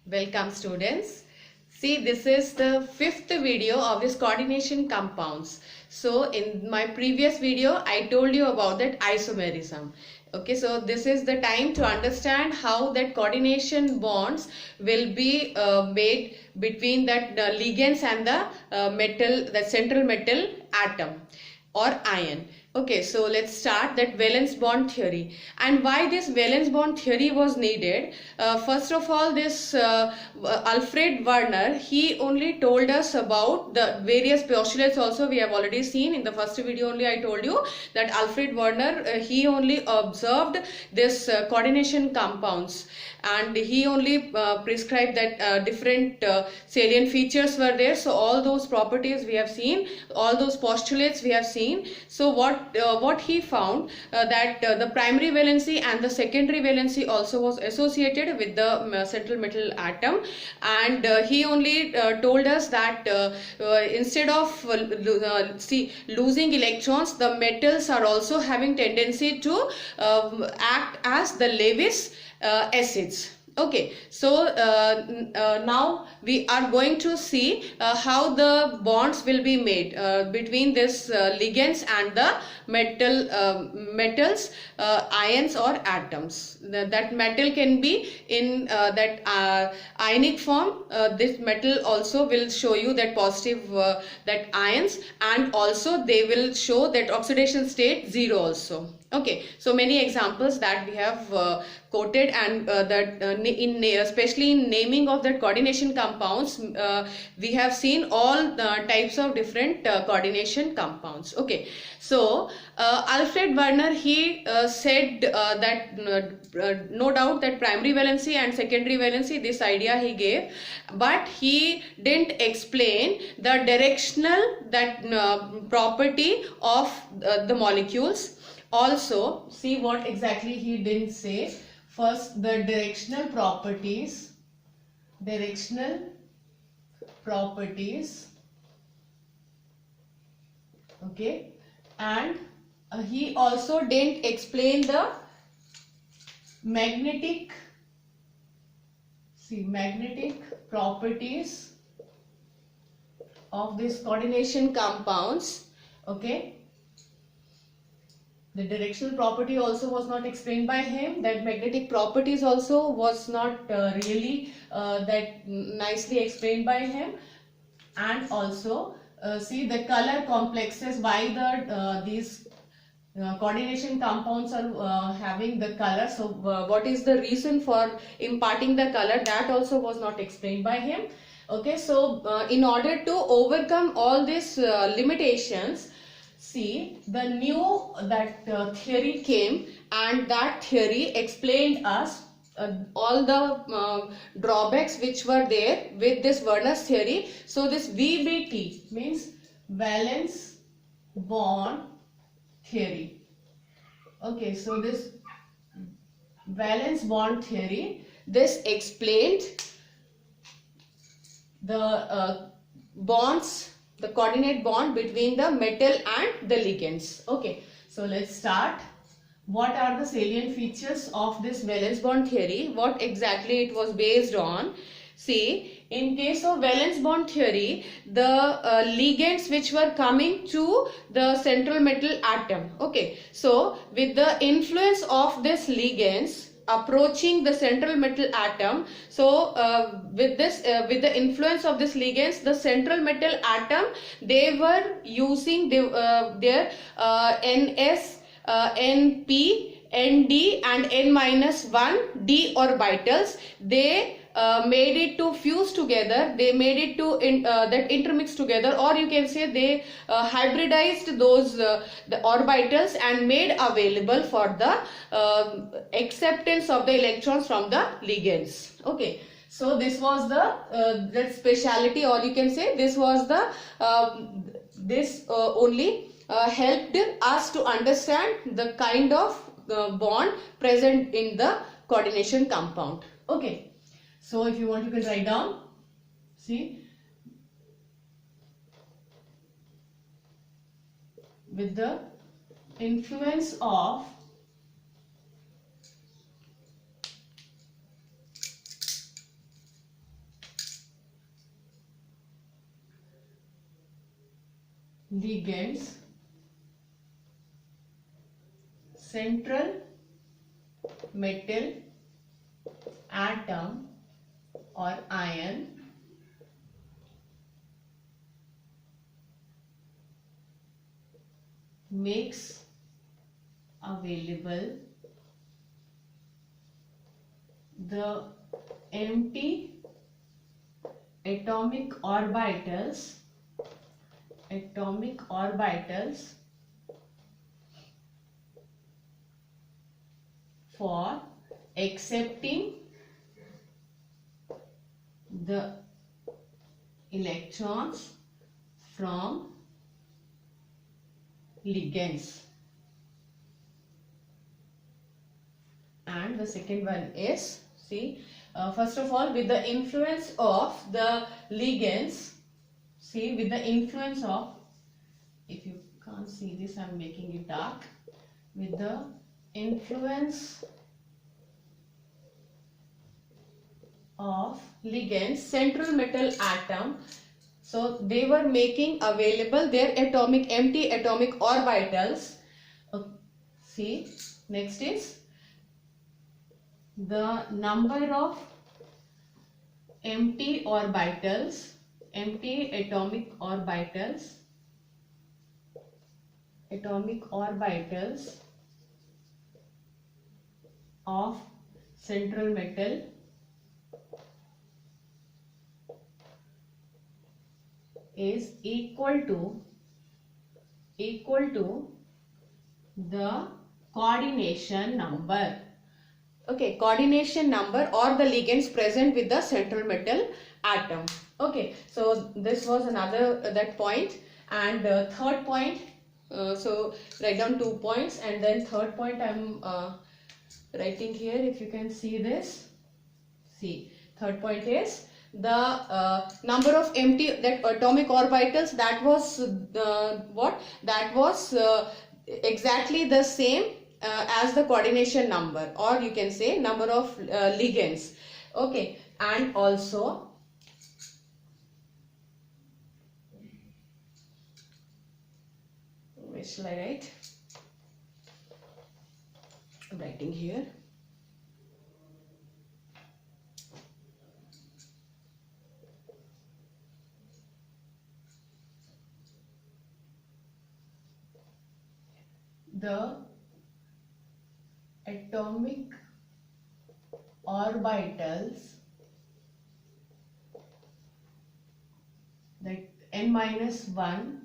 Welcome students. See, this is the fifth video of this coordination compounds. So in my previous video I told you about that isomerism. Okay, so this is the time to understand how that coordination bonds will be made between that ligands and the central metal atom or ion. Okay, so let's start that valence bond theory. And why this valence bond theory was needed? First of all, this Alfred Werner, he only told us about the various postulates. Also we have already seen in the first video only I told you that Alfred Werner, he only observed this coordination compounds, and he only prescribed that different salient features were there. So all those properties we have seen, all those postulates we have seen. So what he found, that the primary valency and the secondary valency also was associated with the central metal atom, and he only told us that instead of losing electrons, the metals are also having tendency to act as the Lewis acids. Okay, so now we are going to see how the bonds will be made between this ligands and the metals, ions or atoms. That metal can be in that ionic form. This metal also will show you that positive that ions, and also they will show that oxidation state 0 also. Okay, so many examples that we have quoted, and that especially in naming of that coordination compounds, we have seen all types of different coordination compounds. Okay, so Alfred Werner, he said that no doubt that primary valency and secondary valency, this idea he gave, but he didn't explain the directional that property of the molecules. Also, see what exactly he didn't say. First, the directional properties, okay, and he also didn't explain the magnetic properties of these coordination compounds. Okay, the directional property also was not explained by him. That magnetic properties also was not really that nicely explained by him. And also see the color complexes, why the these coordination compounds are having the color. So what is the reason for imparting the color, that also was not explained by him. Okay, so in order to overcome all these limitations, see, the new theory came, and that theory explained us all the drawbacks which were there with this Werner's theory. So this VBT means valence bond theory. Okay, so this valence bond theory, this explained the bonds, the coordinate bond between the metal and the ligands. Okay, so let's start. What are the salient features of this valence bond theory? What exactly it was based on? See, in case of valence bond theory, the ligands which were coming to the central metal atom. Okay, so with the influence of this ligands approaching the central metal atom, so with the influence of this ligands, the central metal atom, they were using their NS, NP, ND and N-1 d orbitals. They made it to fuse together, they made it to that intermix together, or you can say they hybridized those the orbitals and made available for the acceptance of the electrons from the ligands. Okay, so this was the speciality, or you can say this was the this only helped us to understand the kind of bond present in the coordination compound. Okay, so if you want, you can write down. See, with the influence of ligands, central metal atom or ion makes available the empty atomic orbitals for accepting the electrons from ligands. And the second one is, see, first of all, with the influence of the ligands, see, with the influence of, if you can't see this, I am making it dark, with the influence of ligands, central metal atom, so they were making available their empty atomic orbitals. See, next is the number of empty atomic orbitals of central metal is equal to the coordination number. Okay, coordination number or the ligands present with the central metal atom. Okay, so this was another that point. And third point, so write down 2 points, and then third point I'm writing here, if you can see this. See, third point is the number of empty atomic orbitals, that was what? That was exactly the same as the coordination number, or you can say number of ligands. Okay, and also where shall I write? I'm writing here. The atomic orbitals, that n-1,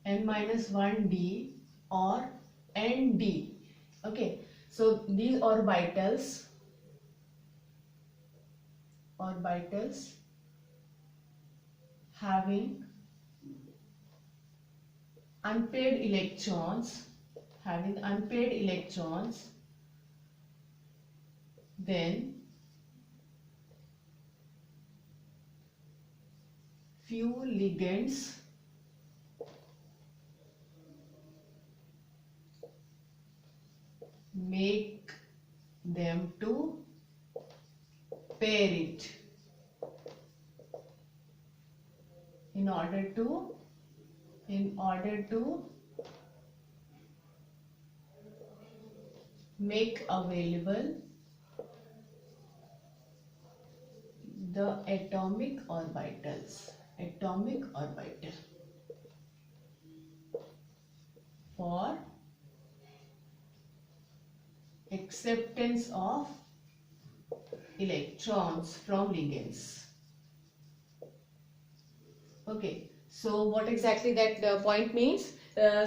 n-1d or nd. Okay, so these orbitals having unpaired electrons, then few ligands make them to pair it in order to make available the atomic orbital for acceptance of electrons from ligands. Okay, so what exactly that point means?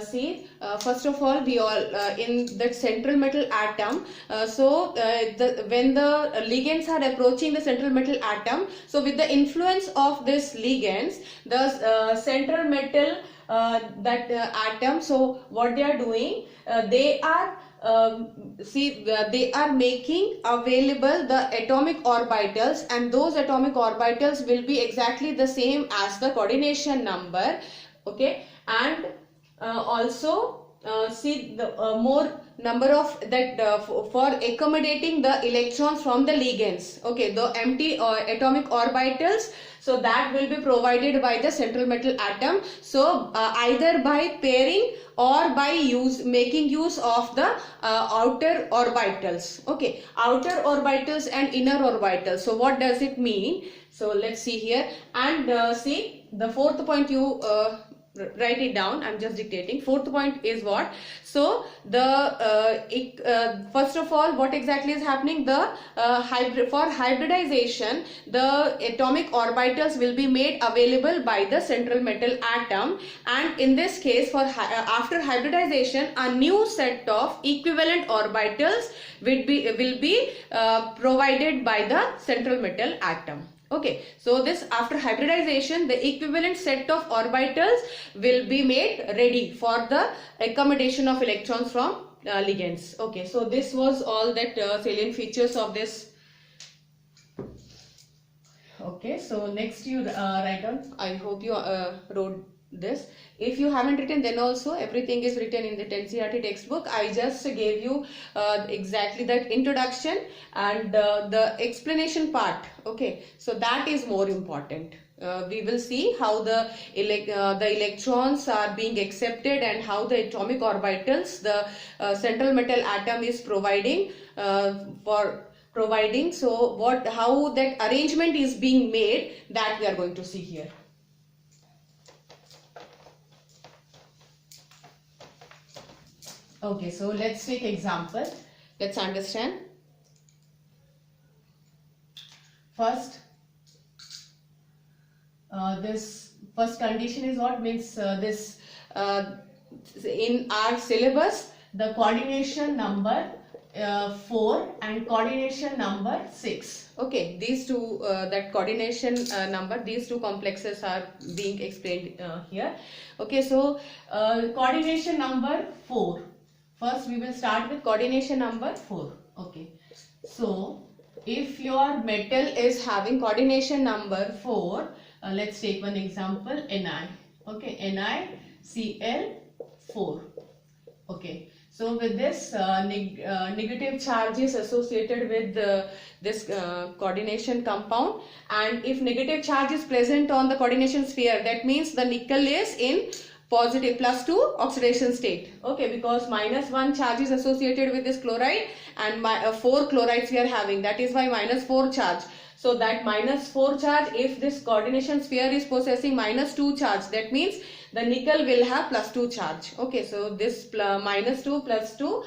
See, first of all, we all in that central metal atom, when the ligands are approaching the central metal atom, so with the influence of this ligands, the central metal atom, so what they are doing, they are they are making available the atomic orbitals, and those atomic orbitals will be exactly the same as the coordination number. Okay, and also see the more number of that for accommodating the electrons from the ligands, okay, the empty atomic orbitals, so that will be provided by the central metal atom. So either by pairing or by making use of the outer orbitals, okay, outer orbitals and inner orbitals. So what does it mean? So let's see here, and see the fourth point, you write it down, I'm just dictating. Fourth point is what? So the first of all, what exactly is happening? The for hybridization, the atomic orbitals will be made available by the central metal atom, and in this case, for after hybridization, a new set of equivalent orbitals will be provided by the central metal atom. Okay, so this after hybridization, the equivalent set of orbitals will be made ready for the accommodation of electrons from ligands. Okay, so this was all that salient features of this. Okay, so next you write down. I hope you wrote this. If you haven't written, then also everything is written in the NCERT textbook. I just gave you exactly that introduction and the explanation part. Okay, so that is more important. We will see how the electrons are being accepted and how the atomic orbitals the central metal atom is providing so how that arrangement is being made, that we are going to see here. Okay, so let's take example. Let's understand. First, this first condition is what means this in our syllabus, the coordination number 4 and coordination number 6. Okay, these two that coordination number, these two complexes are being explained here. Okay, so coordination number 4. First we will start with coordination number 4. Okay, so if your metal is having coordination number 4, let's take one example, Ni. Okay, NiCl4. Okay, so with this negative charge is associated with this coordination compound, and if negative charge is present on the coordination sphere, that means the nickel is in positive +2 oxidation state. Okay, because -1 charge is associated with this chloride, and 4 chlorides we are having, that is why -4 charge. So that -4 charge, if this coordination sphere is possessing -2 charge, that means the nickel will have +2 charge. Okay, so this -2 +2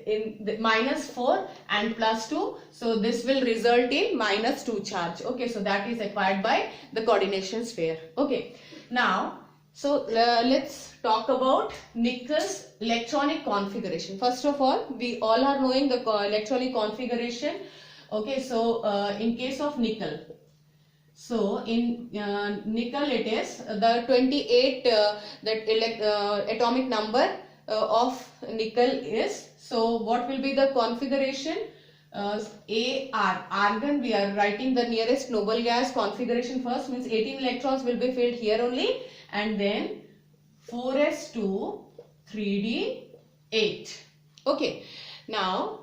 in the -4 and +2, so this will result in -2 charge. Okay, so that is acquired by the coordination sphere. Okay, now so let's talk about nickel's electronic configuration. First of all, we all are knowing the electronic configuration. Okay, so in case of nickel, so in nickel it is the 28 atomic number of nickel is. So what will be the configuration? Argon, we are writing the nearest noble gas configuration first, means 18 electrons will be filled here only, and then 4s2 3d8. Okay, now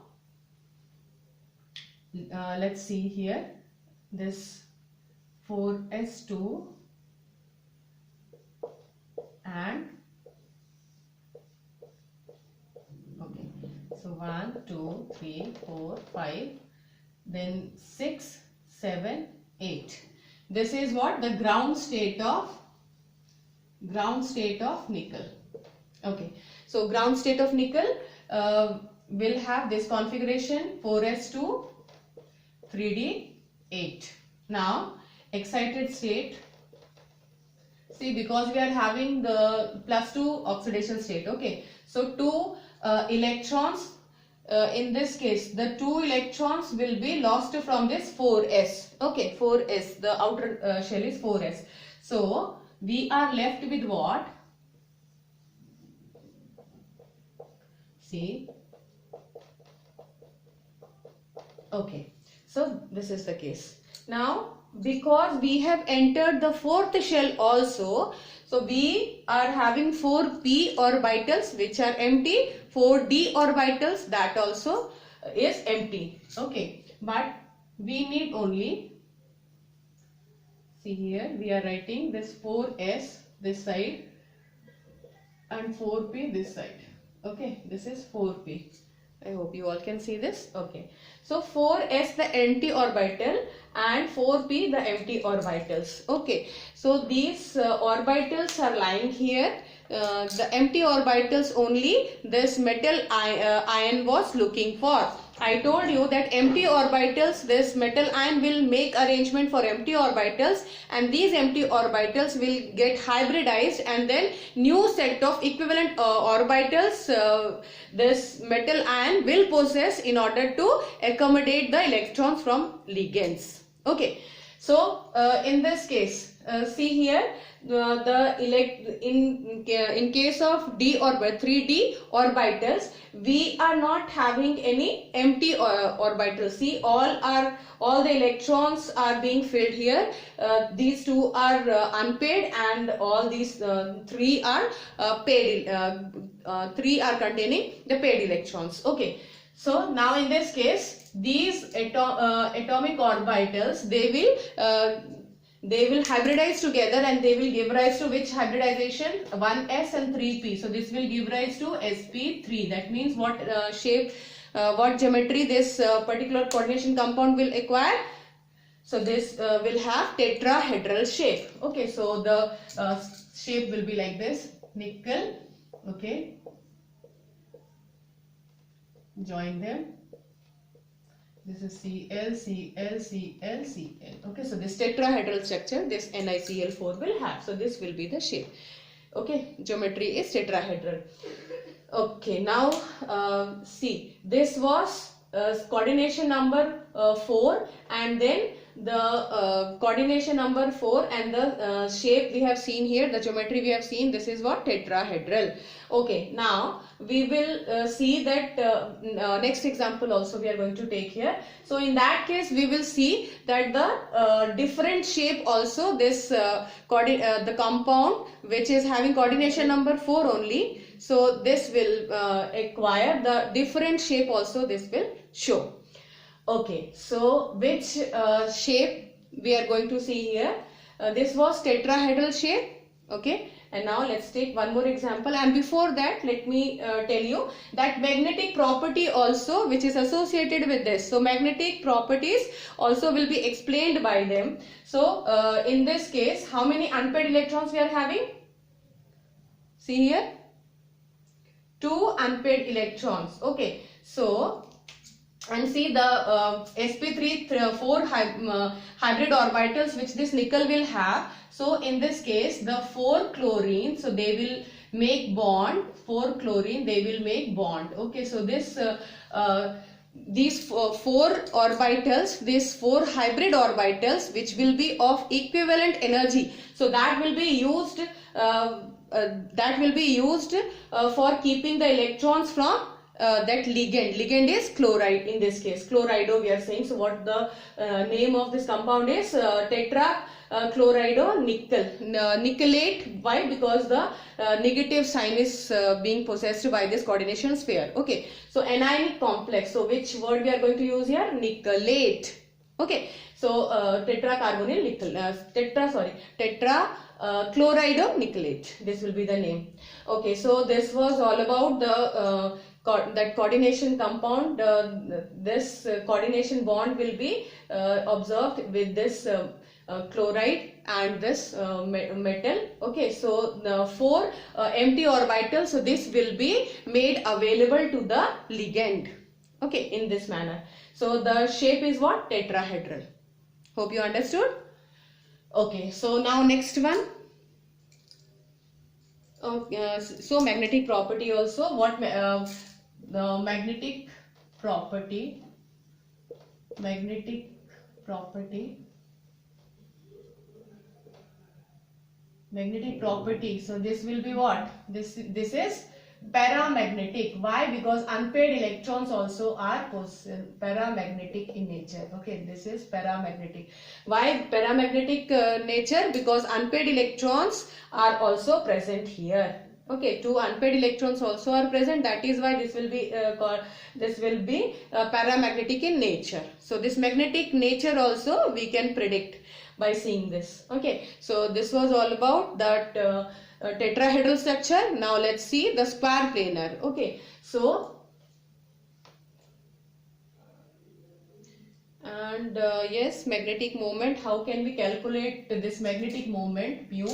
let's see here, this 4s2 and okay, so 1 2 3 4 5, then 6 7 8. This is what the ground state of nickel. Okay, so ground state of nickel will have this configuration 4s2 3d8. Now excited state, see, because we are having the +2 oxidation state. Okay, so 2 electrons, in this case the 2 electrons will be lost from this 4s. Okay, 4s, the outer shell is 4s. So we are left with what? See, okay, so this is the case. Now because we have entered the fourth shell also, so we are having 4p orbitals which are empty, 4d orbitals that also is empty. Okay, but we need only, see here we are writing this 4s this side and 4p this side. Okay, this is 4p. I hope you all can see this. Okay, so 4s the empty orbital and 4p the empty orbitals. Okay, so these orbitals are lying here. The empty orbitals only this metal ion was looking for. I told you that empty orbitals, this metal ion will make arrangement for empty orbitals, and these empty orbitals will get hybridized, and then new set of equivalent orbitals this metal ion will possess in order to accommodate the electrons from ligands. Okay, so in this case, see here, in case of d orbit 3d orbitals, we are not having any empty orbitals. See, all the electrons are being filled here. These two are unpaired, and all these three are paired. Three are containing the paired electrons. Okay, so now in this case, these atomic orbitals, they will hybridize together, and they will give rise to which hybridization? 1s and 3p. So this will give rise to sp3. That means what shape, what geometry this particular coordination compound will acquire? So this will have tetrahedral shape. Okay, so the shape will be like this: nickel. Okay, join them. This is Cl, Cl, Cl, Cl. Okay, so this tetrahedral structure, this NiCl4 will have. So this will be the shape. Okay, geometry is tetrahedral. Okay, now see, this was coordination number 4, and then the coordination number 4 and the shape we have seen here, the geometry we have seen, this is what? Tetrahedral. Okay, now we will see that next example also we are going to take here. So in that case we will see that the different shape also, this the compound which is having coordination number 4 only, so this will acquire the different shape also, this will show. Okay, so which shape we are going to see here? This was tetrahedral shape. Okay, and now let's take one more example, and before that let me tell you that magnetic property also which is associated with this. So magnetic properties also will be explained by them. So in this case, how many unpaired electrons we are having? See here, 2 unpaired electrons. Okay, so and see the sp3 4 hybrid orbitals which this nickel will have. So in this case, the 4 chlorine, so they will make bond, 4 chlorine, they will make bond. Okay, so this these 4 orbitals, these 4 hybrid orbitals which will be of equivalent energy, so that will be used for keeping the electrons from that ligand. Ligand is chloride in this case, chlorido we are saying. So what the name of this compound is? Tetra chlorido nickel, nickelate. Why? Because the negative sign is being possessed by this coordination sphere. Okay, so anionic complex, so which word we are going to use here? Nickelate. Okay, so tetracarbonyl nickel, tetra chlorido nickelate, this will be the name. Okay, so this was all about the that coordination compound. This coordination bond will be observed with this chloride and this metal. Okay, so the 4 empty orbitals, so this will be made available to the ligand. Okay, in this manner. So the shape is what? Tetrahedral. Hope you understood. Okay, so now next one. So magnetic property also, what the magnetic property, so this will be what? This is paramagnetic. Why? Because unpaired electrons also are paramagnetic in nature. Okay, this is paramagnetic. Why paramagnetic nature? Because unpaired electrons are also present here. Okay, two unpaired electrons also are present. That is why this will be paramagnetic in nature. So this magnetic nature also we can predict by seeing this. Okay, so this was all about that tetrahedral structure. Now let's see the square planar. Okay, so and yes, magnetic moment. How can we calculate this magnetic moment mu?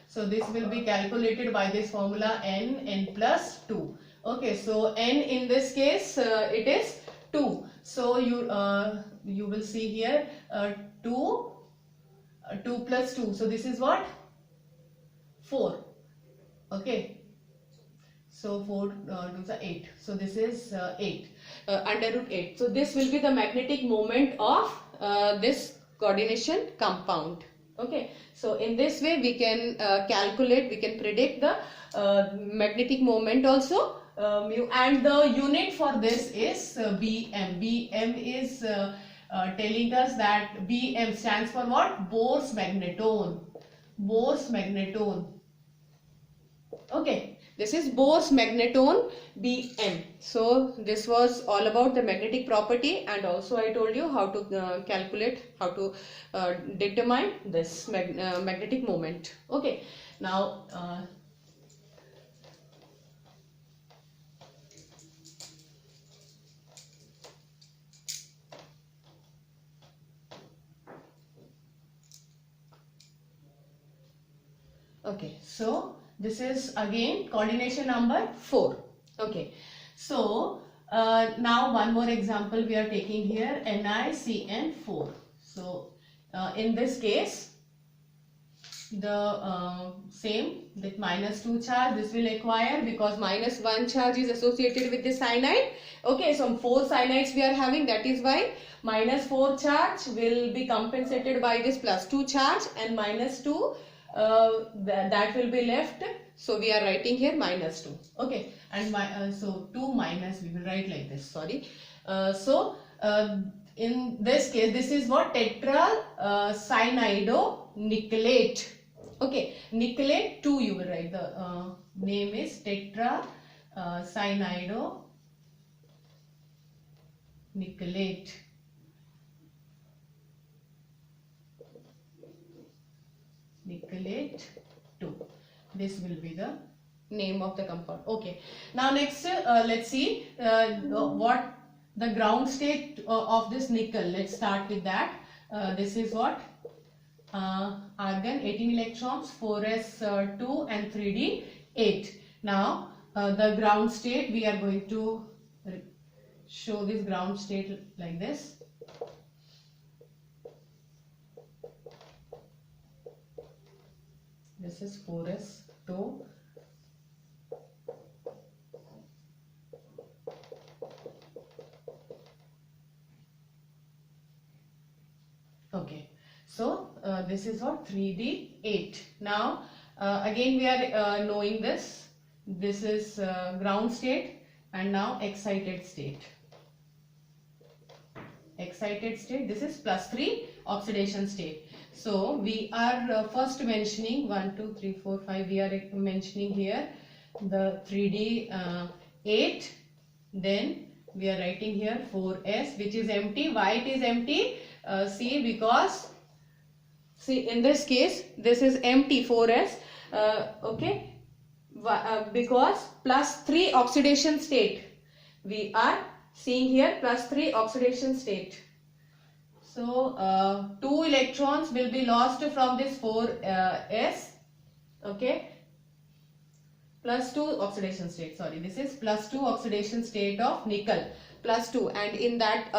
So this will be calculated by this formula n plus 2. Okay, so n in this case it is 2. So you will see here 2 plus 2. So this is what? 4. Okay. So 4 2s are 8. So this is 8 under root 8. So this will be the magnetic moment of this coordination compound. Okay, so in this way we can calculate, we can predict the magnetic moment also mu, and the unit for this is Bm. Bm is telling us that Bm stands for what? Bohr's magnetone. Bohr's magnetone. Okay, this is Bohr's magnetone Bm. So this was all about the magnetic property, and also I told you how to calculate, how to determine this magnetic moment. Okay, now okay, so this is again coordination number 4. Okay, so now one more example we are taking here, NiCN4. So in this case the same, that -2 charge this will acquire because -1 charge is associated with the cyanide. Okay, so 4 cyanides we are having, that is why -4 charge will be compensated by this +2 charge, and -2 that will be left. So we are writing here -2. Okay, and so 2 minus, we will write like this, sorry. In this case, this is what? Tetracyanidonickellate. Okay, nickelate 2 you will write. The name is tetracyanidonickellate. Nickelate 2. This will be the name of the compound. Okay, now next let's see what the ground state of this nickel. Let's start with that. This is what? Argon 18 electrons, 4s2 and 3d 8. Now the ground state, we are going to show this ground state like this. This is 4s2. Okay, so this is what? 3d8. Now again we are knowing this. This is ground state, and now excited state. Excited state, this is +3 oxidation state. So we are first mentioning 1, 2, 3, 4, 5. We are mentioning here the 3d8. Then we are writing here 4s, which is empty. Why it is empty? See, because see in this case this is empty 4s. Okay, because +3 oxidation state. We are seeing here +3 oxidation state. So 2 electrons will be lost from this 4s. Okay, +2 oxidation state, sorry, this is +2 oxidation state of nickel, +2, and in that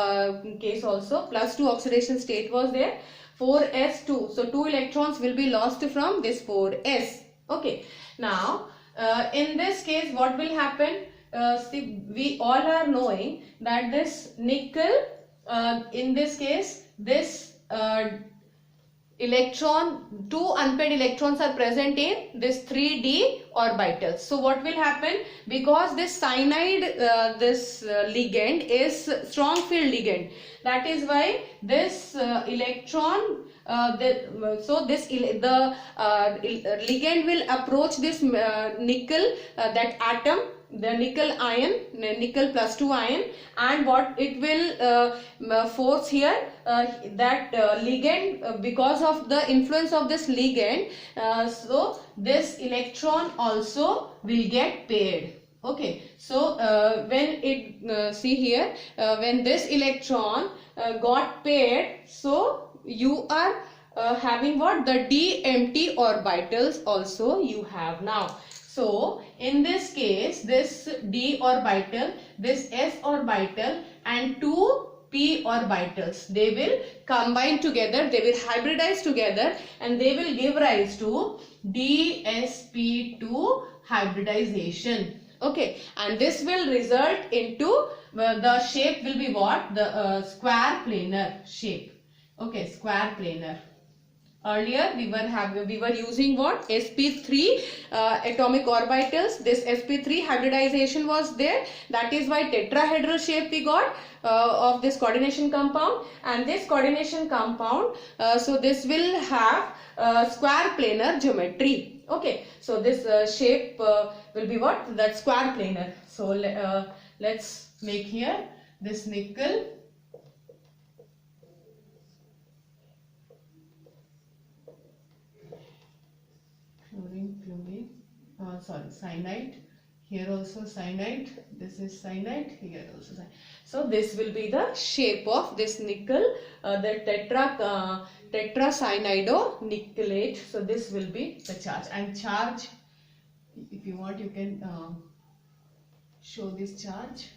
case also +2 oxidation state was there, 4s2. So 2 electrons will be lost from this 4s. Okay, now in this case what will happen? See, we all are knowing that this nickel, in this case this two unpaired electrons are present in this 3d orbitals. So what will happen, because this cyanide ligand is strong field ligand, that is why this electron ligand will approach this nickel, that atom, the nickel ion, nickel +2 ion, and what it will force here, that ligand, because of the influence of this ligand, so this electron also will get paired. Okay, so when it see here, when this electron got paired, so you are having what, the d empty orbitals also you have now. So in this case, this d orbital, this s orbital, and two p orbitals, they will combine together, they will hybridize together, and they will give rise to dsp2 hybridization. Okay, and this will result into the shape will be what, the square planar shape. Okay, square planar. Earlier we were using what, sp3 atomic orbitals. This sp3 hybridization was there, that is why tetrahedral shape we got of this coordination compound. And this coordination compound, so this will have square planar geometry. Okay, so this shape will be what, that square planar. So let's make here this nickel, fluorine, cyanide. Here also cyanide. This is cyanide. Here also cyanide. So this will be the shape of this nickel, the tetracyanide-nickelate. So this will be the charge. And charge, if you want, you can show this charge.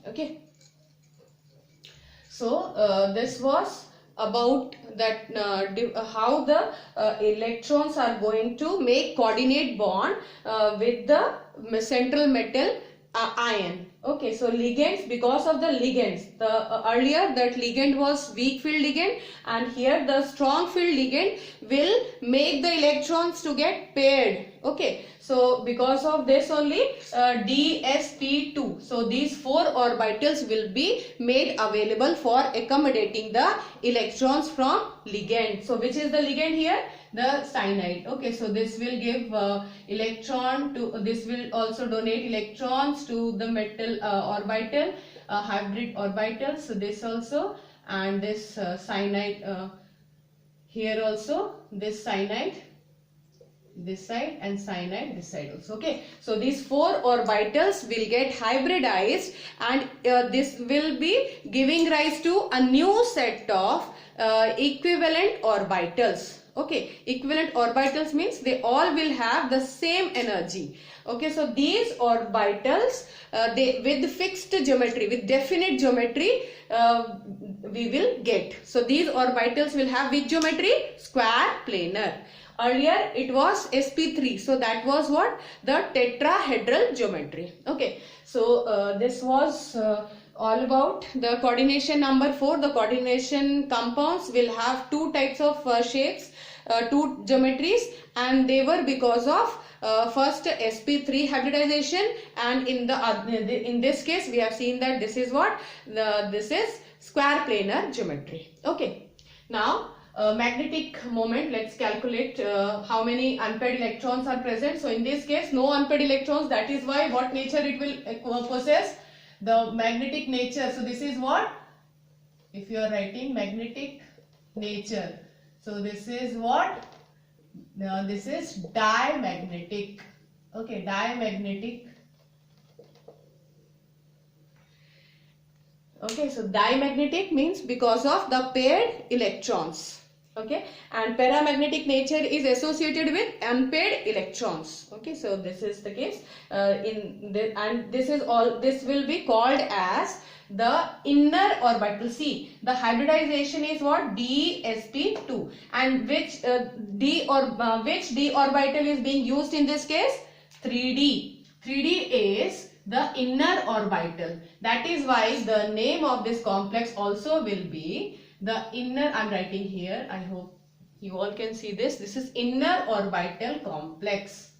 Okay. So this was about that how the electrons are going to make coordinate bond with the central metal ion. Okay, so ligands, because of the ligands, the earlier that ligand was weak field ligand, and here the strong field ligand will make the electrons to get paired. Okay, so because of this only dsp2, so these four orbitals will be made available for accommodating the electrons from ligand. So which is the ligand here? The cyanide. Okay, so this will give electron to, this will also donate electrons to the metal orbital, hybrid orbital. So this also, and this cyanide here also, this cyanide this side, and cyanide this side also. Okay, so these four orbitals will get hybridized, and this will be giving rise to a new set of equivalent orbitals. Okay, equivalent orbitals means they all will have the same energy. Okay, so these orbitals, they with fixed geometry, with definite geometry, we will get. So these orbitals will have which geometry? Square planar. Earlier it was sp3, so that was what? The tetrahedral geometry. Okay, so this was all about the coordination number 4. The coordination compounds will have two types of shapes, two geometries, and they were because of first sp3 hybridization, and in this case we have seen that this is what, this is square planar geometry. Okay, now magnetic moment, let's calculate how many unpaired electrons are present. So in this case no unpaired electrons, that is why what nature it will possess? The magnetic nature. So this is what, if you are writing magnetic nature, so this is what, this is diamagnetic. Okay, diamagnetic. Okay, so diamagnetic means because of the paired electrons. Okay, and paramagnetic nature is associated with unpaired electrons. Okay, so this is the case and this is all, this will be called as the inner orbital. See, the hybridization is what? dsp2, and which d orbital is being used in this case? 3d. 3d is the inner orbital. That is why the name of this complex also will be the inner, I'm writing here, I hope you all can see this. This is inner orbital complex.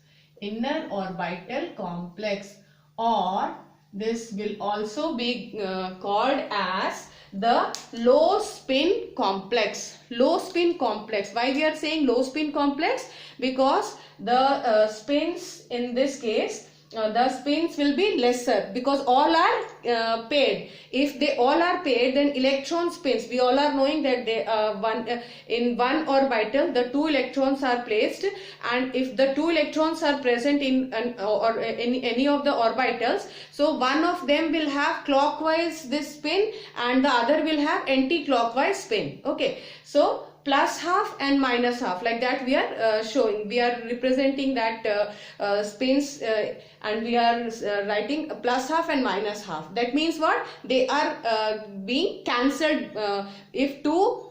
Inner orbital complex, or this will also be called as the low spin complex. Low spin complex. Why we are saying low spin complex? Because the spins in this case, the spins will be lesser because all are paired. If they all are paired, then electron spins, we all are knowing that they in one orbital the 2 electrons are placed, and if the 2 electrons are present in or any of the orbitals, so one of them will have clockwise this spin and the other will have anti-clockwise spin. Okay, so plus half and minus half, like that we are showing, we are representing that spins, and we are writing plus half and minus half. That means what? They are being cancelled. If two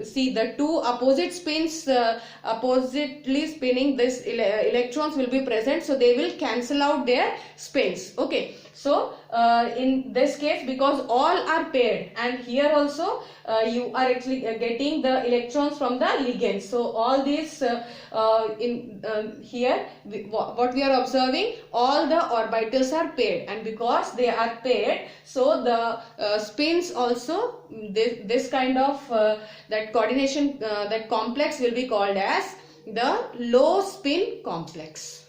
see the two opposite spins oppositely spinning, this electrons will be present, so they will cancel out their spins. Okay, so in this case, because all are paired, and here also you are actually getting the electrons from the ligand, so all these here what we are observing, all the orbitals are paired, and because they are paired, so the spins also, this kind of that coordination, that complex will be called as the low spin complex.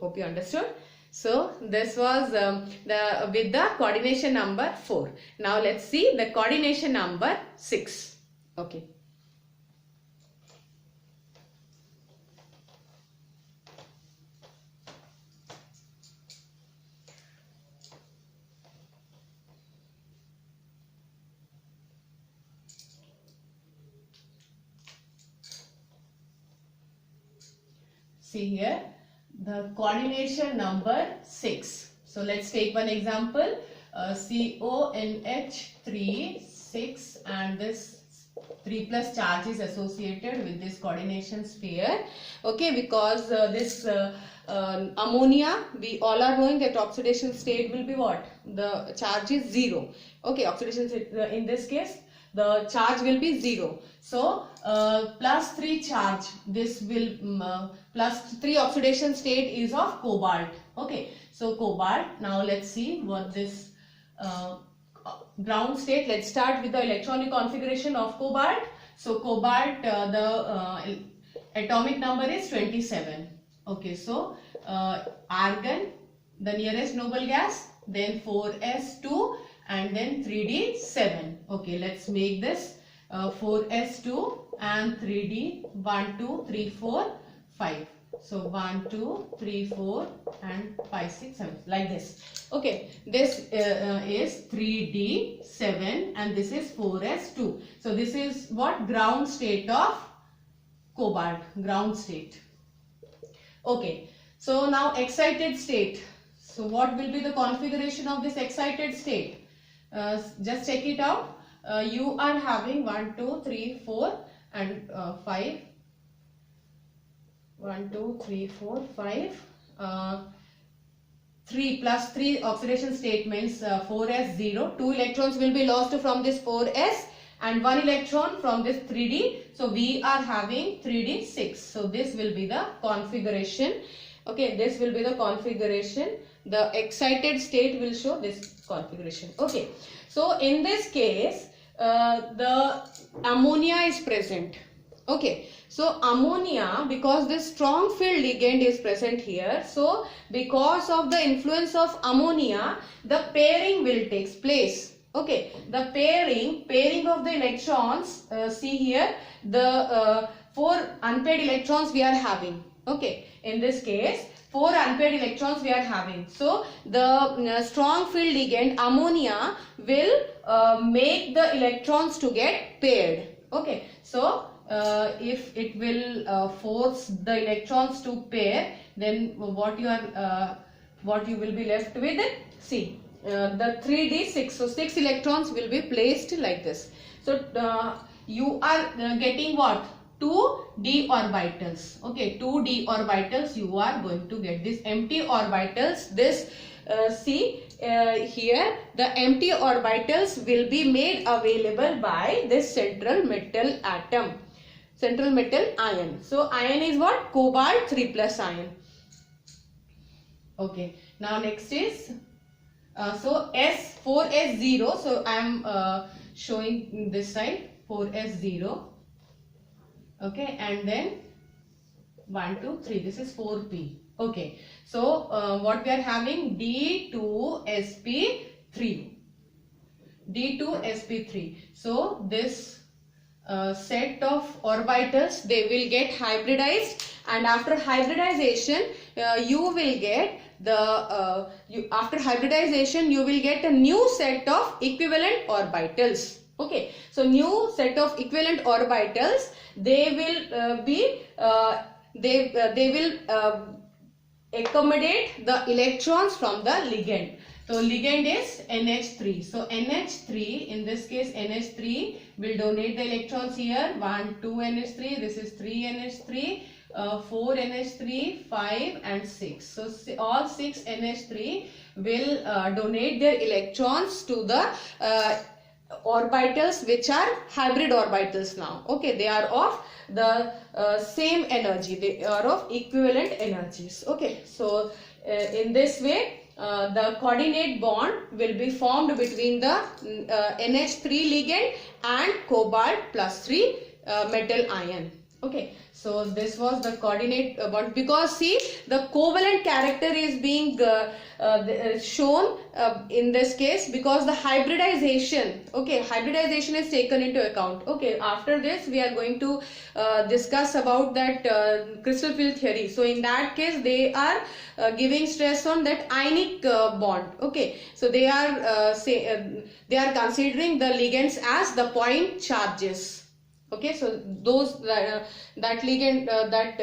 Hope you understood. So this was with the coordination number 4. Now let's see the coordination number 6. Okay. See here, the coordination number 6. So let's take one example, CONH3 6, and this 3 plus charge is associated with this coordination sphere. Okay, because this ammonia, we all are knowing that oxidation state will be what? The charge is 0. Okay, oxidation state, in this case the charge will be 0. So plus 3 charge, this will plus 3 oxidation state is of cobalt. Okay, so cobalt. Now let's see what this ground state. Let's start with the electronic configuration of cobalt. So cobalt, the atomic number is 27. Okay, so argon, the nearest noble gas, then 4s2, and then 3d7. Okay, let's make this 4s2 and 3d 1 2 3 4 5. So 1 2 3 4 and 5 6 7, like this. Okay, this is 3d7 and this is 4s2. So this is what? Ground state of cobalt, ground state. Okay, so now excited state. So what will be the configuration of this excited state? Just check it out. You are having 1 2 3 4 and 5. 1 2 3 4 5. 3 plus 3 oxidation state means 4s0. 2 electrons will be lost from this 4s and 1 electron from this 3d. So we are having 3d6. So this will be the configuration. Okay, this will be the configuration. The excited state will show this configuration. Okay, so in this case the ammonia is present. Okay, so ammonia, because this strong field ligand is present here, so because of the influence of ammonia, the pairing will take place. Okay, the pairing of the electrons, see here, the 4 unpaired electrons we are having. Okay, in this case 4 unpaired electrons we are having. So the strong field ligand ammonia will make the electrons to get paired. Okay, so if it will force the electrons to pair, then what you will be left with? See, the 3d6. So 6 electrons will be placed like this. So you are getting what? 2d orbitals. Okay, 2d orbitals you are going to get. This empty orbitals, this see, here the empty orbitals will be made available by this central metal atom, central metal ion. So ion is what? Cobalt 3 plus ion. Okay, now next is so S 4s0. So I am showing this side 4s0. Okay, and then 1 2 3, this is 4p. Okay, so what we are having, D2sp3, D2sp3. So this set of orbitals, they will get hybridized, and after hybridization you will get the after hybridization you will get a new set of equivalent orbitals. Okay, so new set of equivalent orbitals, they will they will accommodate the electrons from the ligand. So ligand is NH3. So NH3, in this case NH3 will donate the electrons here. 1 2 NH3, this is 3 NH3, 4 NH3, 5 and 6. So all 6 NH3 will donate their electrons to the orbitals which are hybrid orbitals now. Okay, they are of the same energy, they are of equivalent energies. Okay, so in this way the coordinate bond will be formed between the NH3 ligand and cobalt plus 3 metal ion. Okay, so this was the coordinate bond, because see the covalent character is being shown in this case because the hybridization, okay, hybridization is taken into account. Okay, after this we are going to discuss about that crystal field theory. So in that case they are giving stress on that ionic bond. Okay, so they are they are considering the ligands as the point charges. Okay, so those that ligand that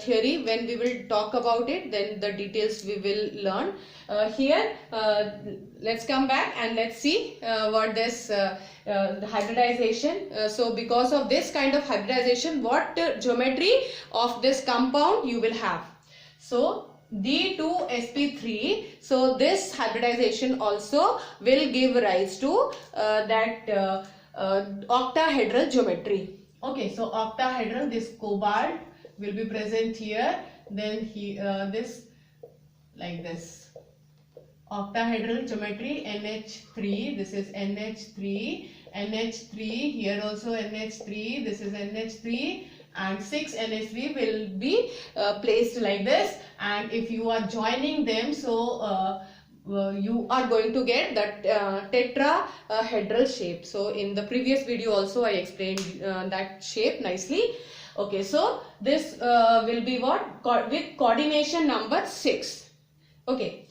theory, when we will talk about it, then the details we will learn. Here let's come back and let's see what this the hybridization. So because of this kind of hybridization, what geometry of this compound you will have. So D2sp3, so this hybridization also will give rise to that octahedral geometry. Okay, so octahedral, this cobalt will be present here, then this like this octahedral geometry, NH3, this is NH3, NH3, here also NH3, this is NH3, and 6 NH3 will be placed like this, and if you are joining them, so you are going to get that tetrahedral shape. So in the previous video also I explained that shape nicely. Okay, so this will be what? With coordination number 6. Okay,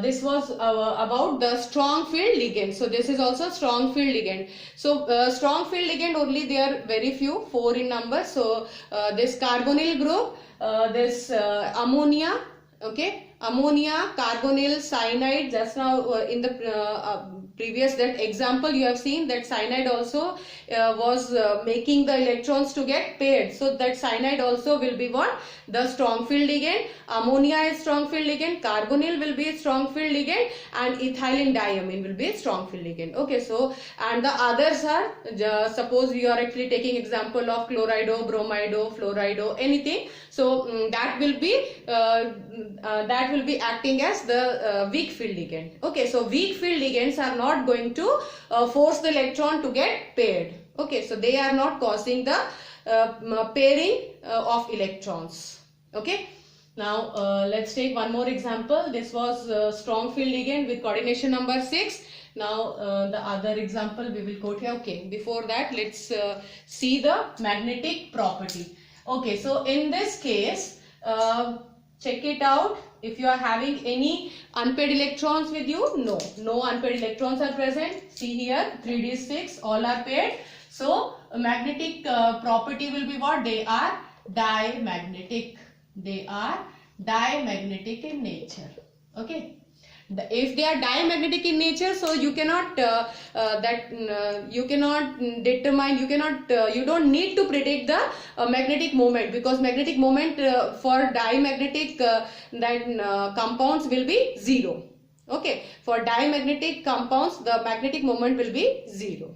this was about the strong field ligand. So this is also strong field ligand. So strong field ligand only, they are very few, 4 in number. So this carbonyl group, this ammonia, okay, ammonia, carbonyl, cyanide. Just now in the previous that example you have seen that cyanide also was making the electrons to get paired. So that cyanide also will be what? The strong field ligand. Ammonia is strong field ligand, carbonyl will be strong field ligand, and ethylene diamine will be strong field ligand. Okay, so and the others are suppose you are actually taking example of chlorido, bromido, fluorido, anything. So that will be acting as the weak field ligand. Okay, so weak field ligands are not going to force the electron to get paired. Okay, so they are not causing the pairing of electrons. Okay, now let's take one more example. This was strong field ligand with coordination number 6. Now the other example we will quote here. Okay, before that let's see the magnetic property. Okay, so in this case check it out. If you are having any unpaired electrons with you, no unpaired electrons are present. See here 3d6, all are paired. So magnetic property will be what? They are diamagnetic. They are diamagnetic in nature. Okay, if they are diamagnetic in nature, so you cannot you cannot determine, you don't need to predict the magnetic moment, because magnetic moment for diamagnetic compounds will be 0. Okay, for diamagnetic compounds, the magnetic moment will be 0.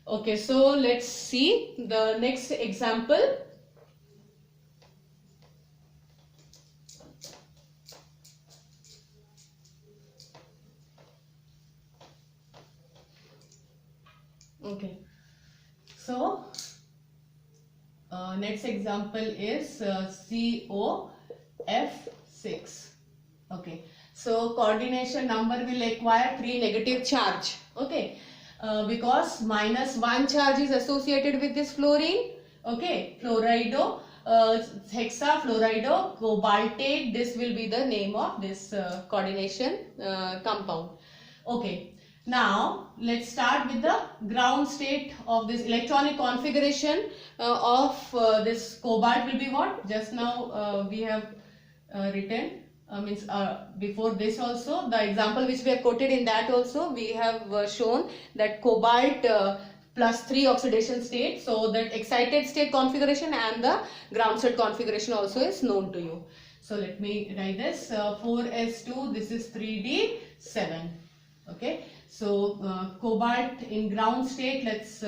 Okay, so let's see the next example. Okay, so next example is COF6. Okay, so coordination number will acquire 3 negative charge. Okay, because -1 charge is associated with this fluorine. Okay, fluorido, hexafluorido, cobaltate. This will be the name of this coordination compound. Okay. Now let's start with the ground state of this electronic configuration of this cobalt will be what? Just now we have written before this also, the example which we have quoted, in that also we have shown that cobalt +3 oxidation state. So that excited state configuration and the ground state configuration also is known to you. So let me write this 4s2, this is 3d7. Okay, so cobalt in ground state, let's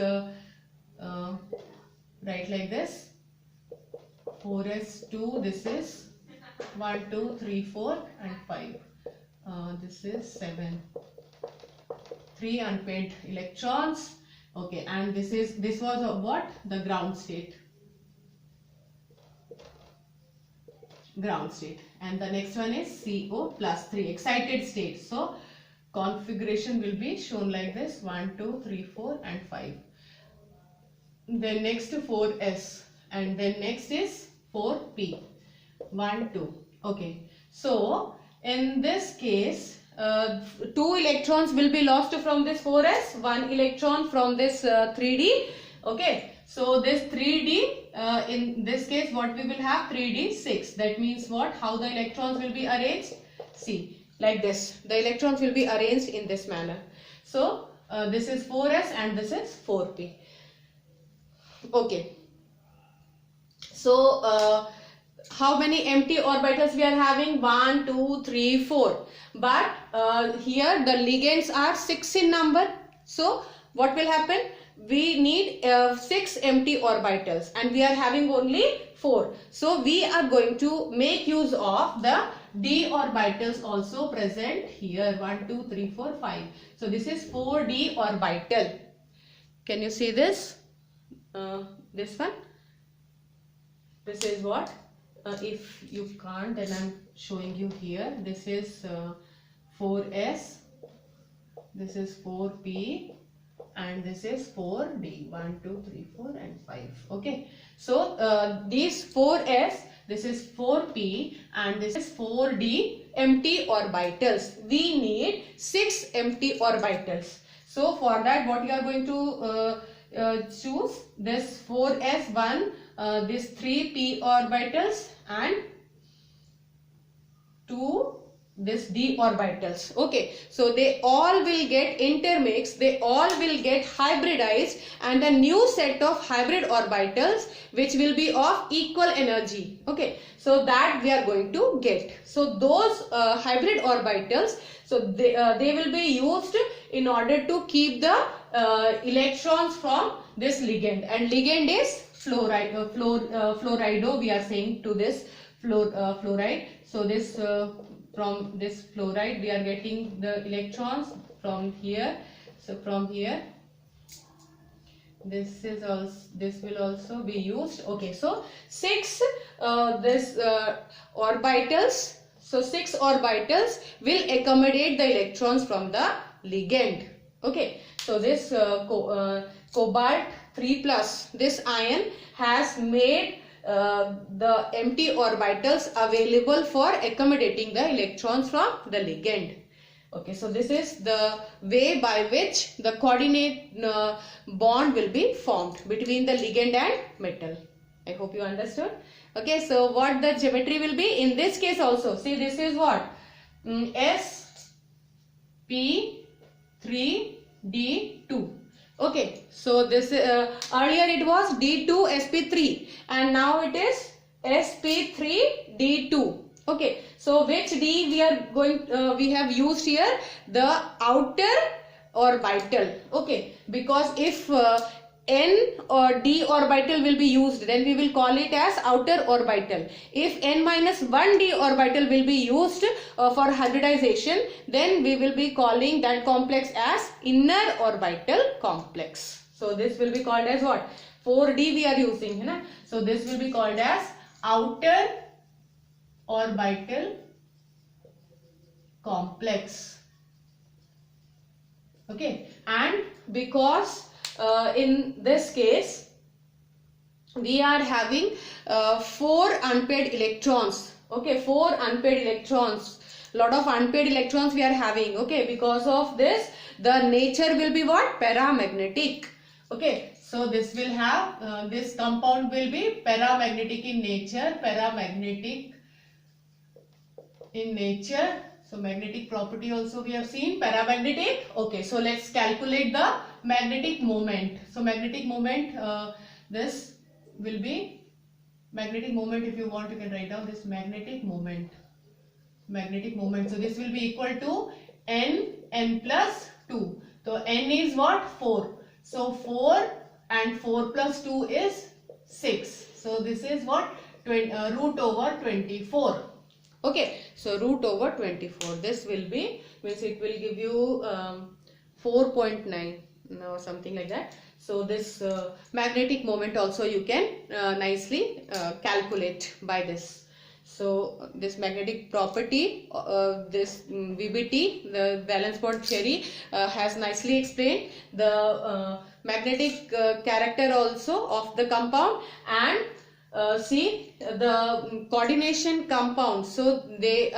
write like this: 4s2, this is 1 2 3 4 and 5, this is 7, 3 unpaired electrons. Okay, and this was of what? The ground state, and the next one is CO +3 excited state. So configuration will be shown like this: 1 2 3 4 and 5. Then next 4s, and then next is 4p, 1 2. Okay, so in this case 2 electrons will be lost from this 4s, 1 electron from this 3d. Okay, so this 3d, in this case what we will have? 3d6. That means what? How the electrons will be arranged? See, like this, the electrons will be arranged in this manner. So this is 4s and this is 4p. Okay, so how many empty orbitals we are having? 1 2 3 4, but here the ligands are 6 in number. So what will happen? We need 6 empty orbitals and we are having only 4. So we are going to make use of the d orbitals also present here: 1 2 3 4 5. So this is 4d orbital. Can you see this? This one, this is what? If you can't, then I'm showing you here. This is 4s, this is 4p, and this is 4d. 1 2 3 4 and 5. Okay, so these 4s, this is 4p, and this is 4d empty orbitals. We need 6 empty orbitals. So for that, what you are going to choose? This 4s1, this 3p orbitals, and 2 this d orbitals. Okay, so they all will get intermixed, they all will get hybridized, and a new set of hybrid orbitals which will be of equal energy. Okay, so that we are going to get. So those hybrid orbitals, so they will be used in order to keep the electrons from this ligand, and ligand is fluorido. We are saying to this fluoride. So this from this fluoride we are getting the electrons from here. So from here, this will also be used. Okay, so 6 orbitals. So 6 orbitals will accommodate the electrons from the ligand. Okay, so this cobalt 3+, this ion has made the empty orbitals available for accommodating the electrons from the ligand. Okay, so this is the way by which the coordinate bond will be formed between the ligand and metal. I hope you understood. Okay, so what the geometry will be in this case also? See, this is what? sp3d2. Okay, so this earlier it was d2 sp3 and now it is sp3d2. Okay, so which D we are going, we have used here? The outer orbital. Okay, because if N or D orbital will be used, then we will call it as outer orbital. If N minus 1 D orbital will be used for hybridization, then we will be calling that complex as inner orbital complex. So this will be called as what? 4D we are using, है ना? So this will be called as outer orbital complex. Okay, and because in this case we are having 4 unpaired electrons. Okay, 4 unpaired electrons, lot of unpaired electrons we are having. Okay, because of this the nature will be what? Paramagnetic. Okay, so this will have this compound will be paramagnetic in nature, paramagnetic in nature. So magnetic property also we have seen, paramagnetic. Okay, so let's calculate the magnetic moment. So magnetic moment, this will be magnetic moment. If you want, you can write down this magnetic moment. Magnetic moment. So this will be equal to n plus 2. So n is what? 4. So 4 and 4 plus 2 is 6. So this is what? Root over 24. Okay, so root over 24. This will be, means it will give you 4.9 or something like that. So this magnetic moment also you can nicely calculate by this. So this magnetic property, this VBT, the valence bond theory, has nicely explained the magnetic character also of the compound, and see the coordination compound. So they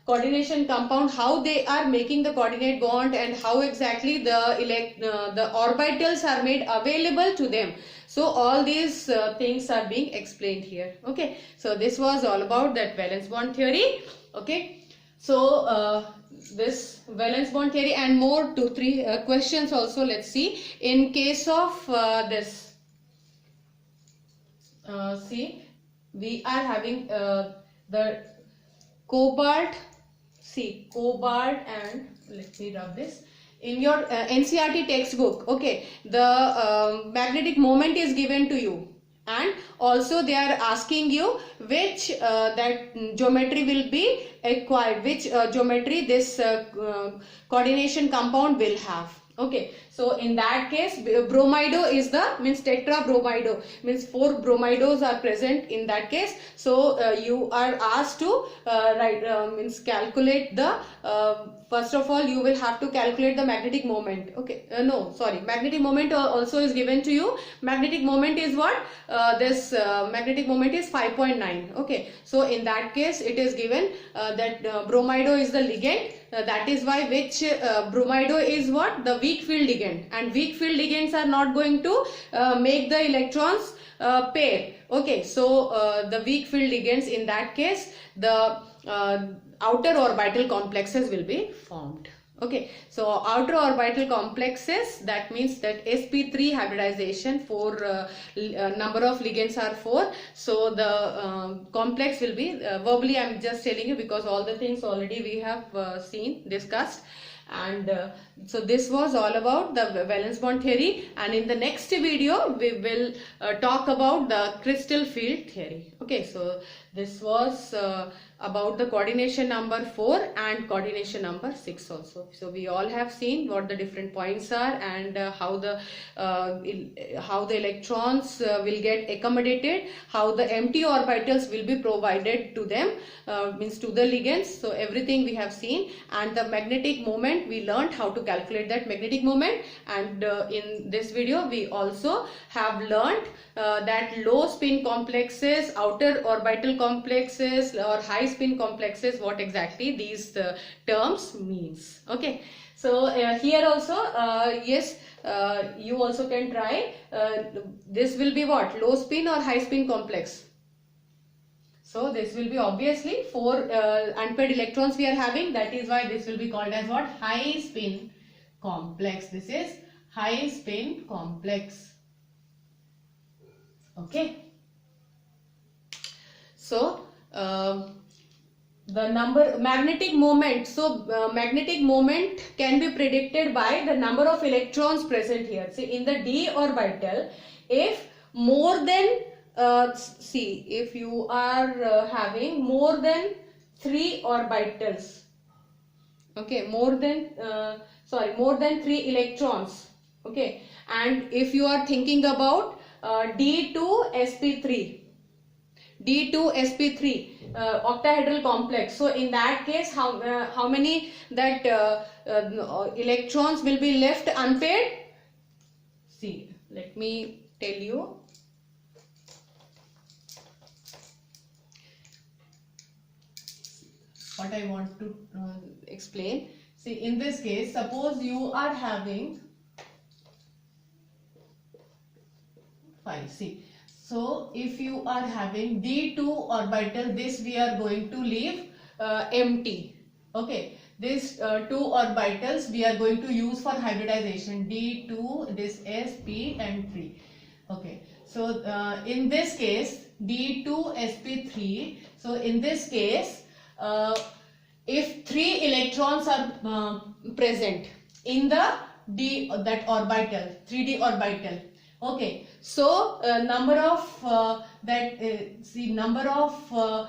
coordination compound, how they are making the coordinate bond, and how exactly the orbitals are made available to them. So all these things are being explained here. Okay, so this was all about that valence bond theory. Okay, so this valence bond theory and more 2-3 questions also. Let's see. In case of this, see, we are having the cobalt. See, cobalt, and let me rub this. In your NCERT textbook, okay, the magnetic moment is given to you, and also they are asking you which that geometry will be acquired, which geometry this coordination compound will have. Okay, so in that case bromido is the, means tetrabromido, means 4 bromidos are present in that case. So you are asked to write, means calculate the first of all you will have to calculate the magnetic moment. Okay, no, sorry, magnetic moment also is given to you. Magnetic moment is what? This magnetic moment is 5.9. okay, so in that case it is given that bromido is the ligand. That is why which bromido is what? The weak field ligand, and weak field ligands are not going to make the electrons pair. Okay, so the weak field ligands, in that case the outer orbital complexes will be formed. Okay, so outer orbital complexes, that means that sp3 hybridization, 4 number of ligands are 4. So the complex will be verbally I am just telling you, because all the things already we have seen, discussed. And so this was all about the valence bond theory, and in the next video we will talk about the crystal field theory. Okay, so this was about the coordination number 4 and coordination number 6 also. So we all have seen what the different points are, and how the electrons will get accommodated, how the empty orbitals will be provided to them, means to the ligands. So everything we have seen, and the magnetic moment we learned how to calculate that magnetic moment. And in this video we also have learned that low spin complexes, outer orbital complexes, or high spin complexes, what exactly these terms means. Okay, so here also yes, you also can try. This will be what? Low spin or high spin complex? So this will be obviously 4 unpaired electrons we are having. That is why this will be called as what? High spin complex. This is high spin complex. Okay. So the number magnetic moment. So magnetic moment can be predicted by the number of electrons present here. See, in the d orbital, if more than see, if you are having more than 3 orbitals, okay, more than more than 3 electrons, okay, and if you are thinking about d2sp3 octahedral complex, so in that case how many that electrons will be left unpaired? See, let me tell you. What I want to explain. See, in this case, suppose you are having 5. See, so if you are having d2 orbital, this we are going to leave empty. Okay, this 2 orbitals we are going to use for hybridization, d2, this sp and 3. Okay, so in this case d2sp3, so in this case if 3 electrons are present in the that orbital, 3d orbital, okay, so number of number of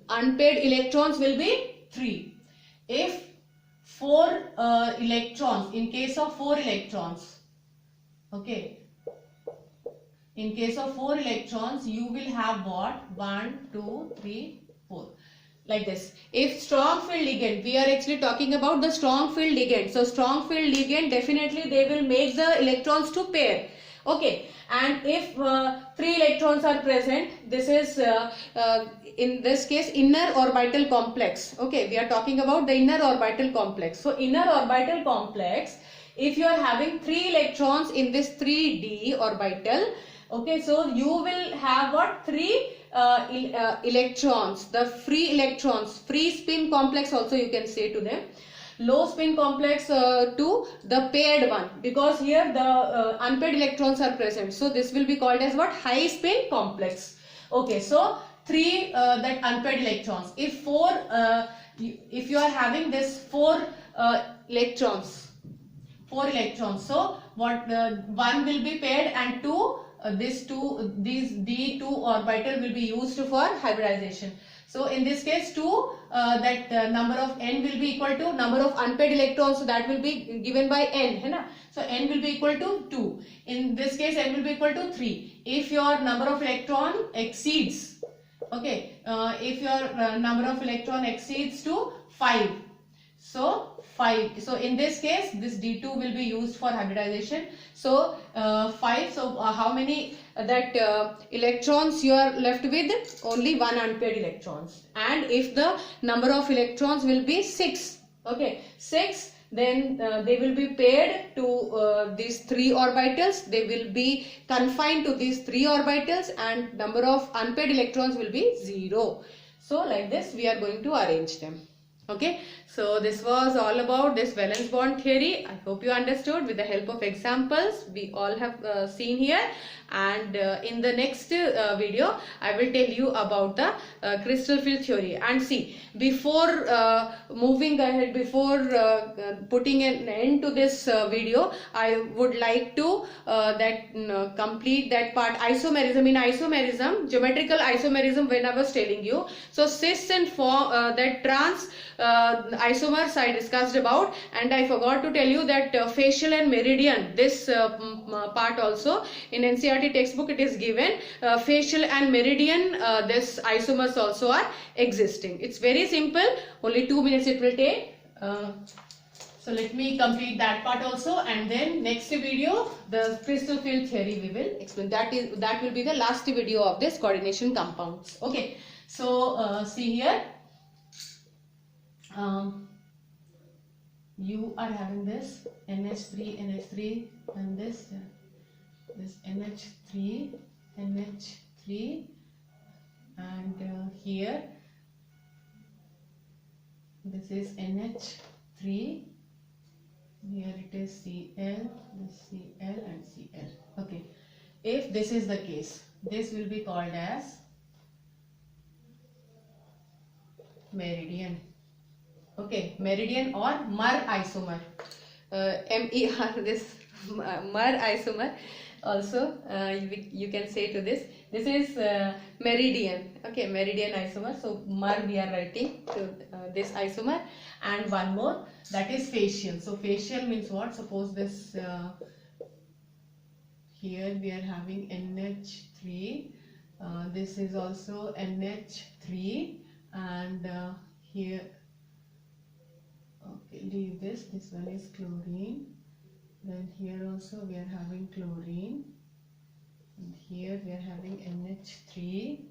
unpaired electrons will be 3. If 4 electrons, in case of 4 electrons, okay, in case of 4 electrons you will have what? 1, 2, 3, 4. Like this. If strong field ligand, we are actually talking about the strong field ligand. So strong field ligand, definitely they will make the electrons to pair. Okay, and if 3 electrons are present, this is in this case inner orbital complex. Okay, we are talking about the inner orbital complex. So inner orbital complex, if you are having 3 electrons in this 3d orbital, okay, so you will have what? 3 electrons, the free electrons, free spin complex also you can say to them, low spin complex to the paired one, because here the unpaired electrons are present, so this will be called as what? High spin complex. Okay, so 3 that unpaired electrons. If 4 if you are having this 4 electrons, so what, 1 will be paired and 2 these d2 orbital will be used for hybridization. So in this case 2 number of n will be equal to number of unpaired electrons, so that will be given by n, hai na? So n will be equal to 2. In this case n will be equal to 3. If your number of electron exceeds, okay, if your number of electron exceeds to 5, so 5, so in this case this d2 will be used for hybridization. So 5, so how many that electrons you are left with? Only 1 unpaired electrons. And if the number of electrons will be 6, okay, 6, then they will be paired to these 3 orbitals, they will be confined to these 3 orbitals, and number of unpaired electrons will be 0. So like this we are going to arrange them. Okay, so this was all about this valence bond theory. I hope you understood with the help of examples we all have seen here. And in the next video I will tell you about the crystal field theory. And see, before moving ahead, before putting an end to this video, I would like to complete that part, isomerism. In isomerism, geometrical isomerism, when I was telling you, so cis and that trans isomers I discussed about, and I forgot to tell you that facial and meridian, this part also in NCERT textbook it is given, facial and meridian, this isomers also are existing. It's very simple, only 2 minutes it will take. So let me complete that part also, and then next video the crystal field theory we will explain. That will be the last video of this coordination compounds. Okay, so see here, you are having this NH3 and this NH3 and here this is NH3, here it is Cl, this Cl and Cl. Okay, if this is the case, this will be called as meridian. Okay, meridian or Mer isomer. MER, this Mer isomer. Also, you can say to this. This is meridian. Okay, meridian isomer. So Mer we are writing to this isomer, and one more, that is facial. So facial means what? Suppose this here we are having NH3. This is also NH3, and here. Okay, leave this. This one is chlorine. Then here also we are having chlorine. And here we are having NH3.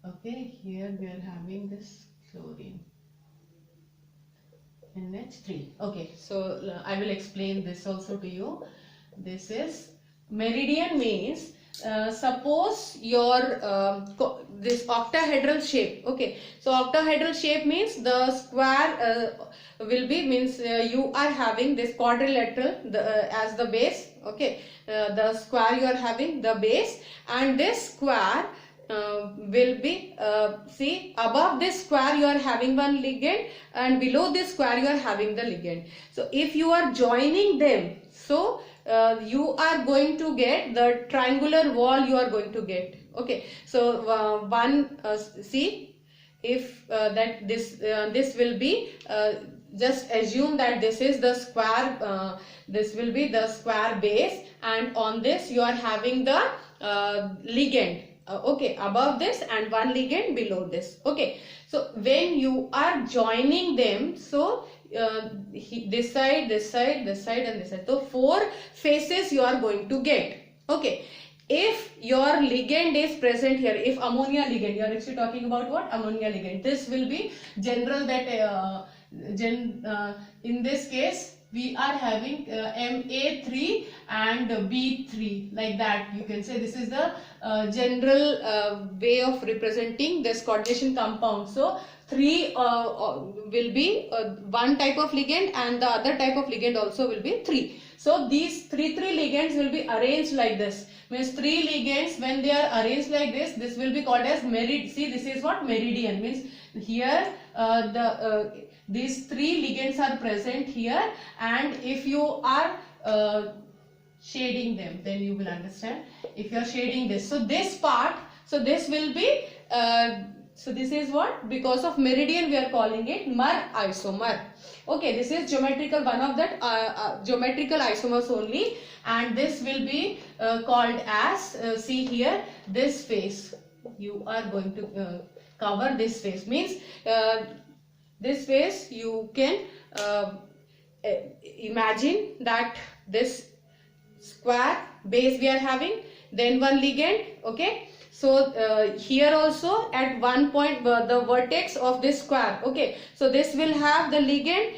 Okay, here we are having this chlorine. NH3. Okay, so I will explain this also to you. This is meridian means suppose your this octahedral shape. Okay, so octahedral shape means the square will be means you are having this quadrilateral as the base. Okay, the square you are having the base, and this square will be see, above this square you are having one ligand, and below this square you are having the ligand. So if you are joining them, so you are going to get the triangular wall you are going to get. Okay, so see, if that this will be just assume that this is the square, this will be the square base, and on this you are having the ligand. Okay, above this and one ligand below this. Okay, so when you are joining them, so this side, this side, this side, and this side, so 4 faces you are going to get. Okay, if your ligand is present here, if ammonia ligand, you are actually talking about what? Ammonia ligand. This will be general, that in this case we are having Ma3 and B3, like that you can say. This is the general way of representing this coordination compound. So 3 will be one type of ligand, and the other type of ligand also will be 3. So these three ligands will be arranged like this. Means 3 ligands, when they are arranged like this will be called as meridian. See, this is what meridian means. Here these 3 ligands are present here, and if you are shading them, then you will understand. If you are shading this, so this part, so this will be so this is what? Because of meridian we are calling it Mer isomer. Okay, this is geometrical, one of that geometrical isomers only, and this will be called as see here, this face you are going to cover. This face means this face you can imagine that this square base we are having, then one ligand. Okay, so here also at one point the vertex of this square. Okay, so this will have the ligand,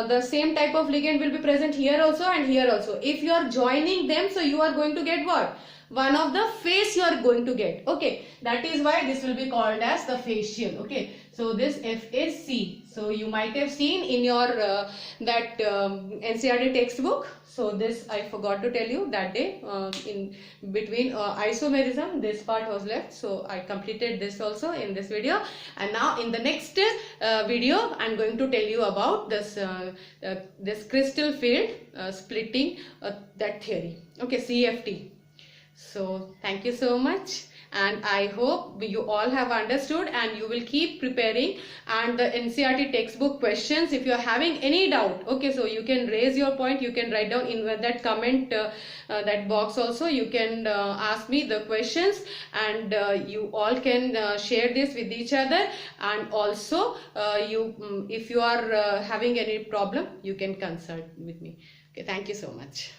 the same type of ligand will be present here also and here also. If you are joining them, so you are going to get what? One of the face you are going to get. Okay, that is why this will be called as the facial. Okay, so this F is C. So you might have seen in your that NCERT textbook. So this I forgot to tell you that day, in between isomerism, this part was left. So I completed this also in this video, and now in the next video I am going to tell you about this this crystal field splitting, that theory. Okay, CFT. So thank you so much, and I hope you all have understood, and you will keep preparing. And the NCERT textbook questions, if you are having any doubt, okay, so you can raise your point, you can write down in that comment that box also. You can ask me the questions, and you all can share this with each other, and also if you are having any problem, you can consult with me. Okay, thank you so much.